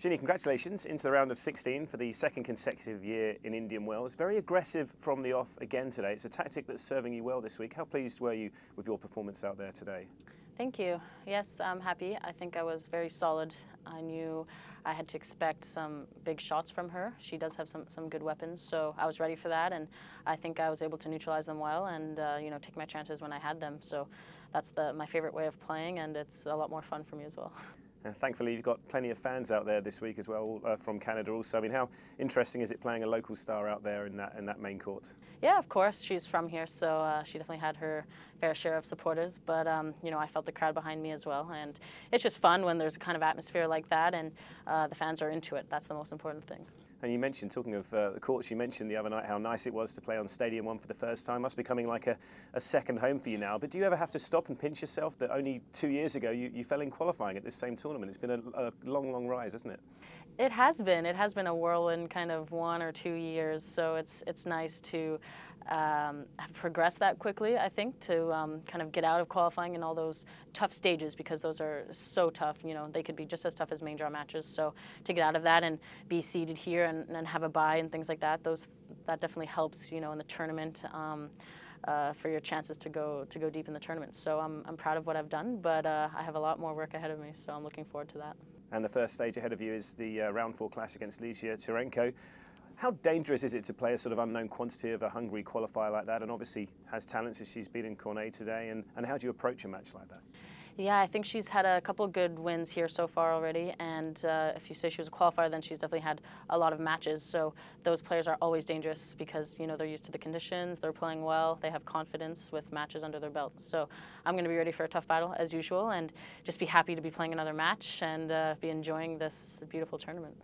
Eugenie, congratulations into the round of 16 for the second consecutive year in Indian Wells. Very aggressive from the off again today. It's a tactic that's serving you well this week. How pleased were you with your performance out there today? Thank you. Yes, I'm happy. I think I was very solid. I knew I had to expect some big shots from her. She does have some good weapons, so I was ready for that, and I think I was able to neutralize them well and take my chances when I had them. So that's my favorite way of playing, and it's a lot more fun for me as well. Thankfully, you've got plenty of fans out there this week as well from Canada also. I mean, how interesting is it playing a local star out there in that main court? Yeah, of course. She's from here, so she definitely had her fair share of supporters. But, I felt the crowd behind me as well. And it's just fun when there's a kind of atmosphere like that and the fans are into it. That's the most important thing. And you mentioned, talking of the courts, you mentioned the other night how nice it was to play on Stadium 1 for the first time. Must be becoming like a second home for you now. But do you ever have to stop and pinch yourself that only 2 years ago you fell in qualifying at this same tournament? It's been a long, long rise, hasn't it? It has been. It has been a whirlwind kind of 1 or 2 years. So it's nice to have progressed that quickly, I think, to kind of get out of qualifying in all those tough stages, because those are so tough. They could be just as tough as main draw matches. So to get out of that and be seeded here and have a bye and things like that, that definitely helps, in the tournament. For your chances to go deep in the tournament. So I'm proud of what I've done, but I have a lot more work ahead of me, so I'm looking forward to that. And the first stage ahead of you is the round 4 clash against Lesia Turenko. How dangerous is it to play a sort of unknown quantity of a Hungary qualifier like that, and obviously has talents as she's been in Cornet today, and how do you approach a match like that? Yeah, I think she's had a couple good wins here so far already, and if you say she was a qualifier, then she's definitely had a lot of matches. So those players are always dangerous because, they're used to the conditions, they're playing well, they have confidence with matches under their belt. So I'm going to be ready for a tough battle as usual and just be happy to be playing another match and be enjoying this beautiful tournament.